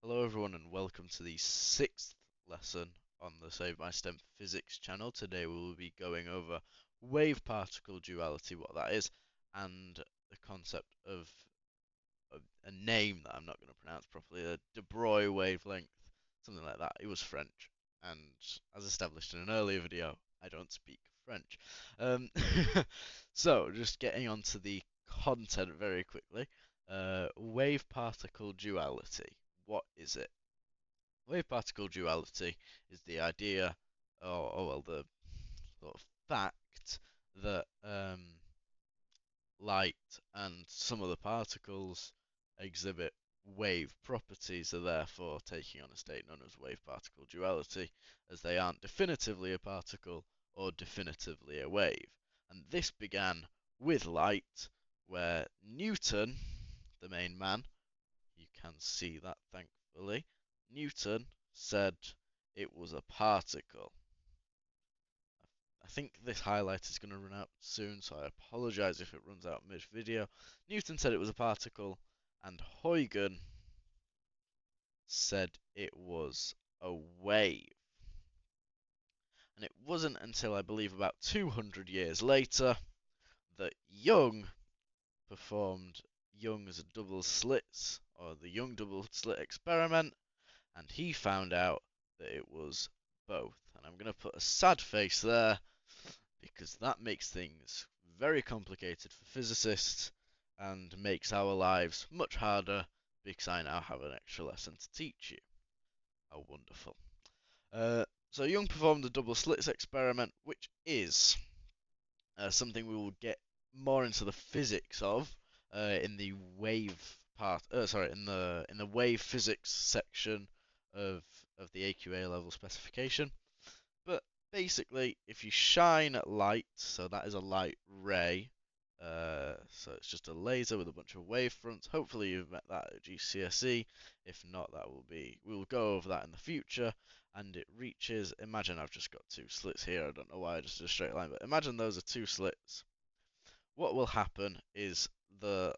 Hello everyone and welcome to the sixth lesson on the Save My STEM Physics channel. Today we will be going over wave-particle duality, what that is, and the concept of a name that I'm not going to pronounce properly, a de Broglie wavelength, something like that. It was French, and as established in an earlier video, I don't speak French. Um, so, just getting onto the content very quickly. Wave-particle duality. What is it? Wave-particle duality is the idea, well, the sort of fact that light and some of the particles exhibit wave properties, are therefore taking on a state known as wave-particle duality, as they aren't definitively a particle or definitively a wave. And this began with light, where Newton, the main man, you can see that thankfully, Newton said it was a particle. I think this highlight is going to run out soon, so I apologize if it runs out mid-video. Newton said it was a particle, and Huygens said it was a wave. And it wasn't until I believe about 200 years later that Young performed Young's double slits, or the Young double slit experiment, and he found out that it was both. And I'm going to put a sad face there because that makes things very complicated for physicists and makes our lives much harder because I now have an extra lesson to teach you. How wonderful. So Young performed the double slits experiment, which is something we will get more into the physics of in the wave part. Sorry, in the wave physics section of the AQA level specification. But basically, if you shine light, so that is a light ray. So it's just a laser with a bunch of wavefronts. Hopefully you've met that at GCSE. If not, that will be. We will go over that in the future. And it reaches. Imagine I've just got two slits here. I don't know why I just did a straight line, but imagine those are two slits. What will happen is the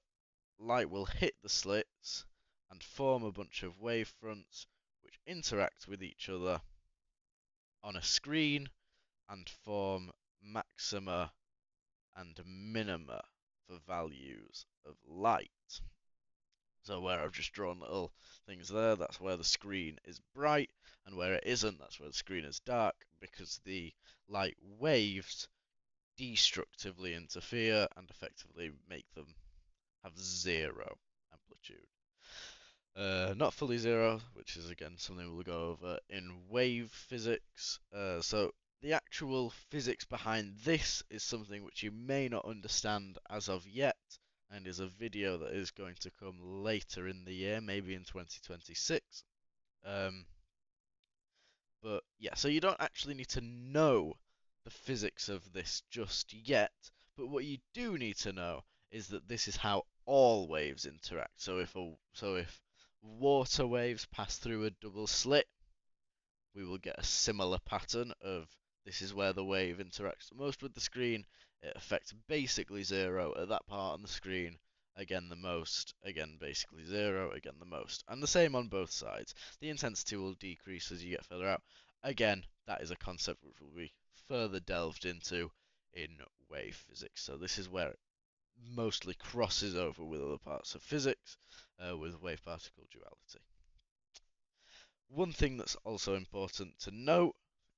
light will hit the slits and form a bunch of wavefronts which interact with each other on a screen and form maxima and minima for values of light. So where I've just drawn little things there, that's where the screen is bright, and where it isn't, that's where the screen is dark, because the light waves destructively interfere and effectively make them have zero amplitude. Not fully zero, which is again something we'll go over in wave physics. So the actual physics behind this is something which you may not understand as of yet, and is a video that is going to come later in the year, maybe in 2026. But yeah, so you don't actually need to know the physics of this just yet, but what you do need to know is that this is how all waves interact. So if water waves pass through a double slit, we will get a similar pattern of this is where the wave interacts the most with the screen. It affects basically zero at that part on the screen. Again, the most. Again, basically zero. Again, the most. And the same on both sides. The intensity will decrease as you get further out. Again, that is a concept which will be further delved into in wave physics. So this is where it mostly crosses over with other parts of physics, with wave-particle duality. One thing that's also important to note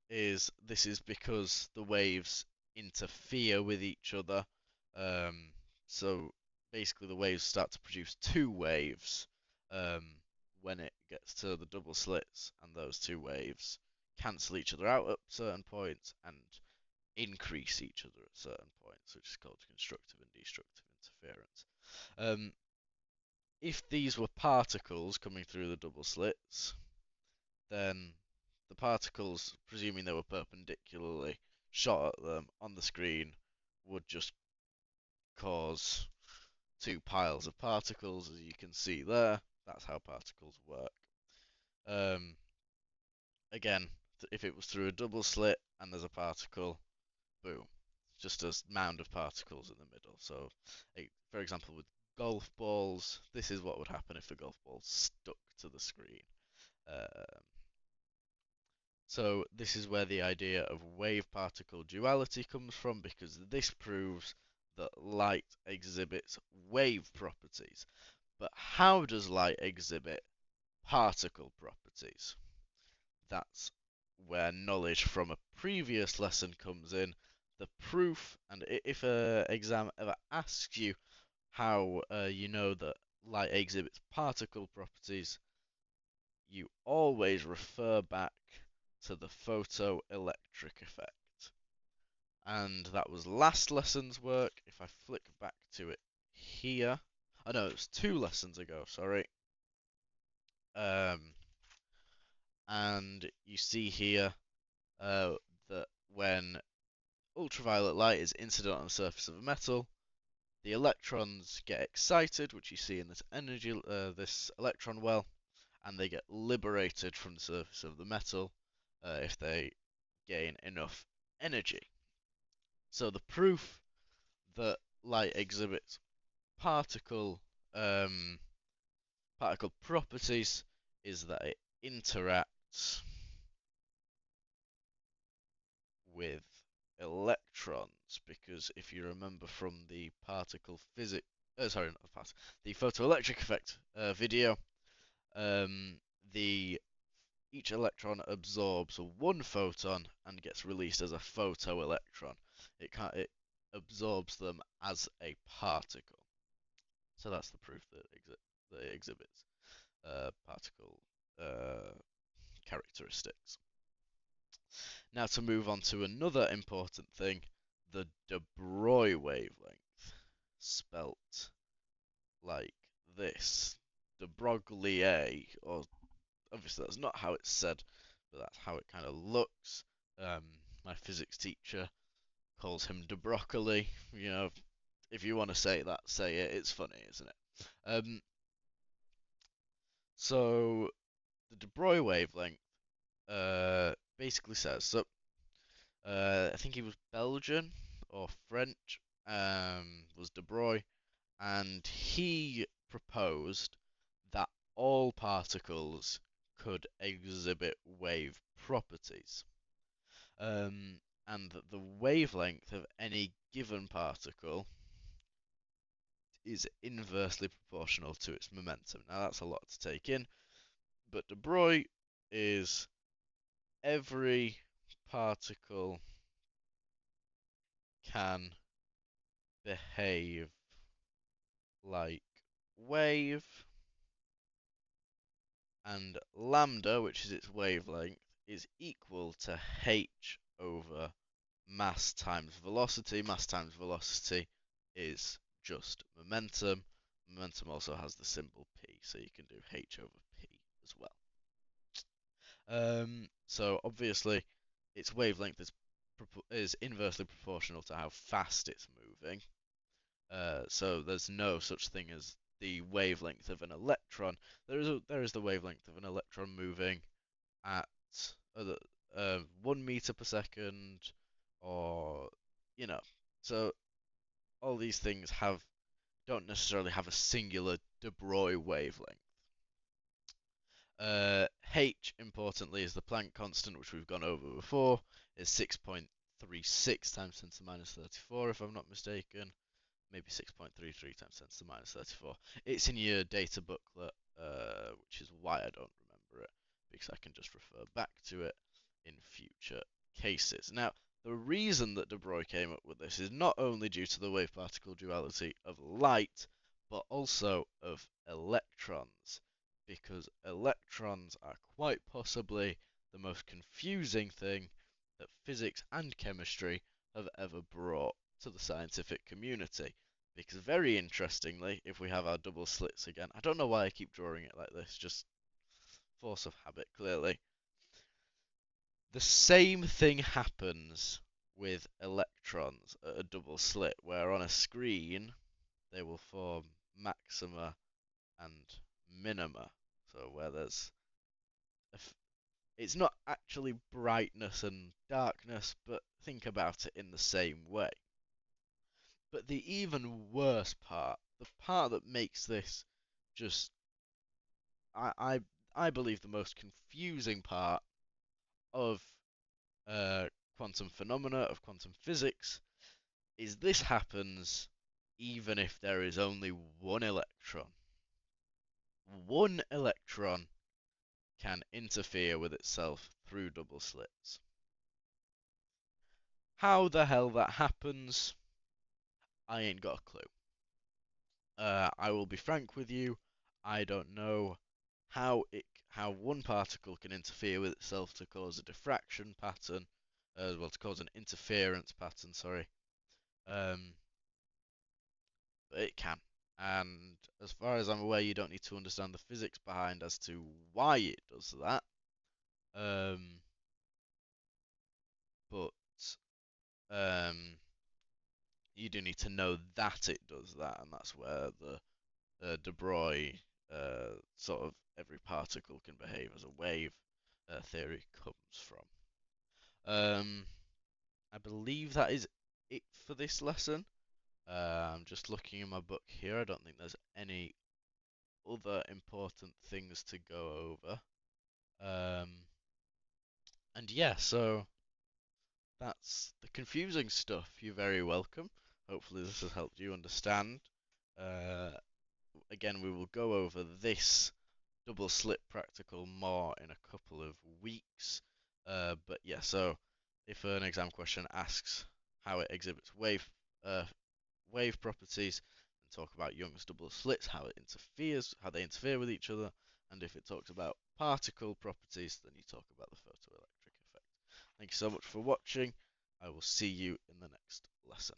is this is because the waves interfere with each other. So basically the waves start to produce two waves when it gets to the double slits, and those two waves cancel each other out at certain points and increase each other at certain points, which is called constructive and destructive interference. If these were particles coming through the double slits, then the particles, presuming they were perpendicularly shot at them on the screen, would just cause two piles of particles, as you can see there. That's how particles work. Um, Again, if it was through a double slit and there's a particle, boom, just a mound of particles in the middle. So, for example, with golf balls, this is what would happen if a golf ball stuck to the screen. Uh, so this is where the idea of wave-particle duality comes from, because this proves that light exhibits wave properties. But how does light exhibit particle properties? That's where knowledge from a previous lesson comes in. The proof, and if a exam ever asks you how you know that light exhibits particle properties, you always refer back to the photoelectric effect. And that was last lesson's work. If I flick back to it here, oh no, it was 2 lessons ago, sorry. And you see here that when ultraviolet light is incident on the surface of a metal, the electrons get excited, which you see in this this electron well, and they get liberated from the surface of the metal if they gain enough energy. So the proof that light exhibits particle um, particle properties is that it interacts with electrons, because if you remember from the particle physics, sorry, not the particle, the photoelectric effect video, um, the each electron absorbs 1 photon and gets released as a photoelectron. It absorbs them as a particle. So that's the proof that it exhibits particle characteristics. Now to move on to another important thing, the de Broglie wavelength, spelt like this. De Broglie, or obviously that's not how it's said, but that's how it kind of looks. My physics teacher calls him de broccoli. You know, if you want to say that, say it. It's funny, isn't it? So the de Broglie wavelength basically says so. I think he was Belgian or French. Was de Broglie, and he proposed that all particles could exhibit wave properties, and that the wavelength of any given particle is inversely proportional to its momentum. Now that's a lot to take in, but de Broglie is every particle can behave like wave, and lambda, which is its wavelength, is equal to h over mass times velocity. Mass times velocity is just momentum. Momentum also has the symbol p, so you can do h over p as well. So obviously, its wavelength is inversely proportional to how fast it's moving. So there's no such thing as the wavelength of an electron. There is the wavelength of an electron moving at 1 meter per second, or you know. So all these things don't necessarily have a singular de Broglie wavelength. H, importantly, is the Planck constant, which we've gone over before, is 6.36 times 10 to the minus 34, if I'm not mistaken. Maybe 6.33 times 10 to the minus 34. It's in your data booklet, which is why I don't remember it, because I can just refer back to it in future cases. Now, the reason that de Broglie came up with this is not only due to the wave-particle duality of light, but also of electrons, because electrons are quite possibly the most confusing thing that physics and chemistry have ever brought to the scientific community. Because very interestingly, if we have our double slits again, I don't know why I keep drawing it like this, just force of habit, clearly. The same thing happens with electrons at a double slit, where on a screen they will form maxima and minima. So where it's not actually brightness and darkness, but think about it in the same way. But the even worse part, the part that makes this just, I I believe, the most confusing part of uh, quantum phenomena, of quantum physics, is this happens even if there is only one electron. One electron can interfere with itself through double slits. How the hell that happens, I ain't got a clue. I will be frank with you, I don't know how one particle can interfere with itself to cause a diffraction pattern, well, to cause an interference pattern, sorry. Um, but it can. And as far as I'm aware, you don't need to understand the physics behind as to why it does that. Um, but um, you do need to know that it does that, and that's where the de Broglie sort of every particle can behave as a wave theory comes from. I believe that is it for this lesson. I'm just looking in my book here. I don't think there's any other important things to go over. And yeah, so that's the confusing stuff. You're very welcome. Hopefully this has helped you understand. Uh, Again, we will go over this double slit practical more in a couple of weeks. But yeah, so if an exam question asks how it exhibits wave properties, and talk about Young's double slits, how they interfere with each other, and if it talks about particle properties, then you talk about the photoelectric effect. Thank you so much for watching. I will see you in the next lesson.